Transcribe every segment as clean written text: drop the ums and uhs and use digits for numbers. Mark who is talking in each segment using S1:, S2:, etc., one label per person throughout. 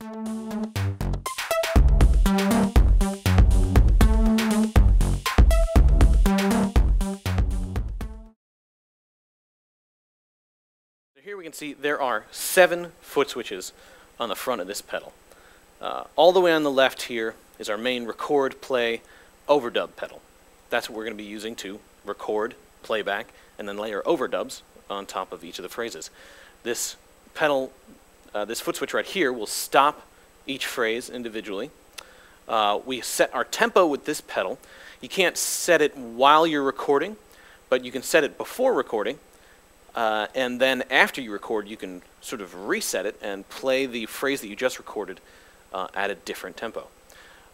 S1: Here we can see there are 7 foot switches on the front of this pedal. All the way on the left here is our main record, play, overdub pedal. That's what we're going to be using to record, playback, and then layer overdubs on top of each of the phrases. This pedal, this foot switch right here will stop each phrase individually. We set our tempo with this pedal. You can't set it while you're recording, but you can set it before recording. And then after you record, you can sort of reset it and play the phrase that you just recorded at a different tempo.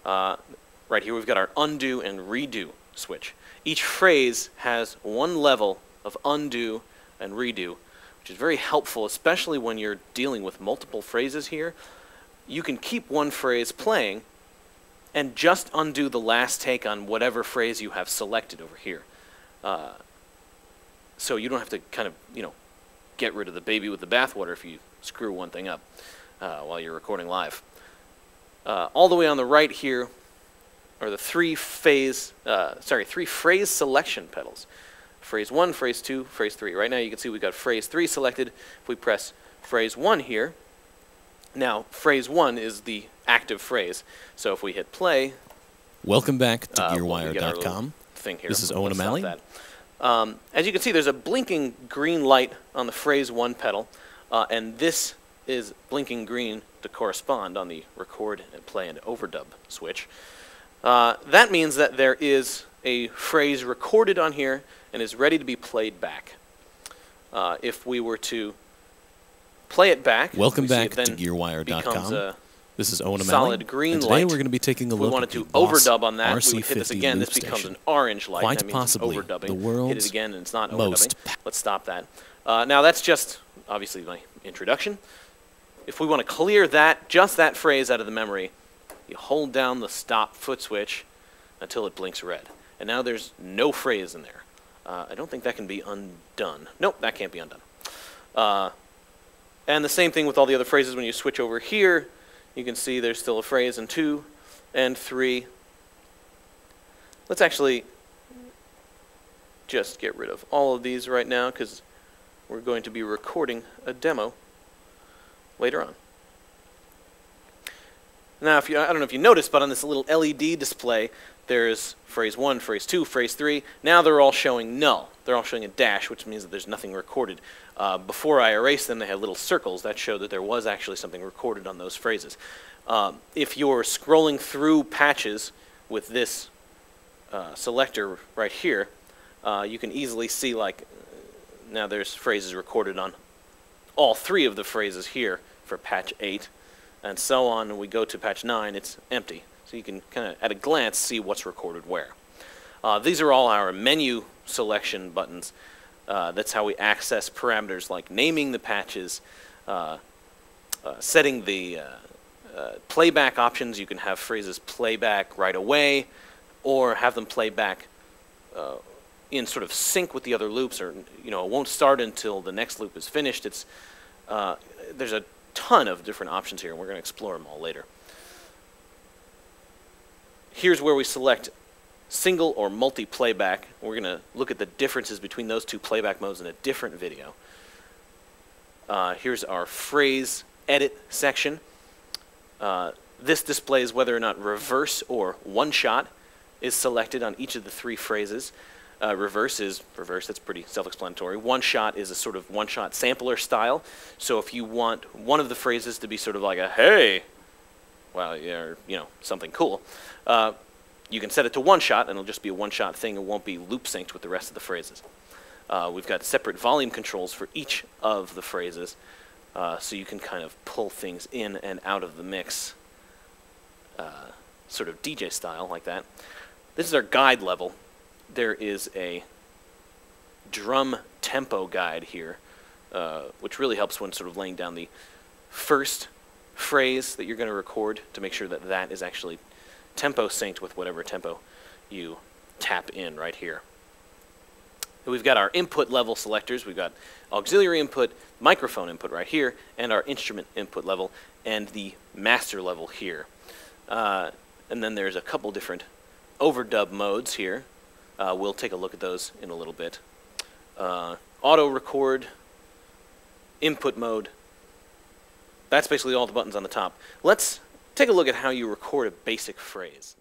S1: Right here we've got our undo and redo switch. Each phrase has one level of undo and redo, which is very helpful, especially when you're dealing with multiple phrases here. You can keep one phrase playing and just undo the last take on whatever phrase you have selected over here. So you don't have to kind of, get rid of the baby with the bathwater if you screw one thing up while you're recording live. All the way on the right here are the three phrase selection pedals. Phrase 1, phrase 2, phrase 3. Right now you can see we've got phrase 3 selected. If we press phrase 1 here, now phrase 1 is the active phrase. So if we hit play...
S2: Welcome back to Gearwire.com. This is Owen O'Malley.
S1: As you can see, there's a blinking green light on the phrase 1 pedal, and this is blinking green to correspond on the record and play and overdub switch. That means that there is a phrase recorded on here and is ready to be played back. If we were to play it back,
S2: welcome back to Gearwire.com. This is Owen O'Malley.
S1: Solid green
S2: and today
S1: light.
S2: we're going to be taking a look
S1: at the overdub on that.
S2: RC-50
S1: we would hit this again. This becomes an orange light.
S2: Quite
S1: that means
S2: possibly
S1: overdubbing.
S2: the world's
S1: hit it again and it's not overdubbing. Let's stop that. Now that's just obviously my introduction. If we want to clear that, just that phrase out of the memory, you hold down the stop foot switch until it blinks red. And now there's no phrase in there. I don't think that can be undone. Nope, that can't be undone. And the same thing with all the other phrases. When you switch over here, you can see there's still a phrase in 2 and 3. Let's actually just get rid of all of these right now because we're going to be recording a demo later on. Now, I don't know if you noticed, but on this little LED display, there's phrase 1, phrase 2, phrase 3. Now they're all showing null. They're all showing a dash, which means that there's nothing recorded. Before I erased them, they had little circles that showed that there was actually something recorded on those phrases. If you're scrolling through patches with this selector right here, you can easily see, like, now there's phrases recorded on all 3 of the phrases here for patch 8, and so on. And we go to patch 9, it's empty. So you can kind of, at a glance, see what's recorded where. These are all our menu selection buttons. That's how we access parameters like naming the patches, setting the playback options. You can have phrases play back right away, or have them play back in sort of sync with the other loops, or it won't start until the next loop is finished. It's there's a ton of different options here, and we're going to explore them all later. Here's where we select single or multi-playback. We're going to look at the differences between those 2 playback modes in a different video. Here's our phrase edit section. This displays whether or not reverse or one-shot is selected on each of the 3 phrases. Reverse is reverse, that's pretty self-explanatory. One-shot is a sort of one-shot sampler style. So if you want one of the phrases to be sort of like a hey, well, or, something cool, you can set it to one-shot, and it'll just be a one-shot thing. It won't be loop-synced with the rest of the phrases. We've got separate volume controls for each of the phrases, so you can kind of pull things in and out of the mix, sort of DJ style like that. This is our guide level. There is a drum tempo guide here, which really helps when sort of laying down the first phrase that you're going to record to make sure that that is actually tempo synced with whatever tempo you tap in right here. we've got our input level selectors. We've got auxiliary input, microphone input right here, and our instrument input level, and the master level here. And then there's a couple different overdub modes here. We'll take a look at those in a little bit. Auto record, input mode. That's basically all the buttons on the top. Let's take a look at how you record a basic phrase.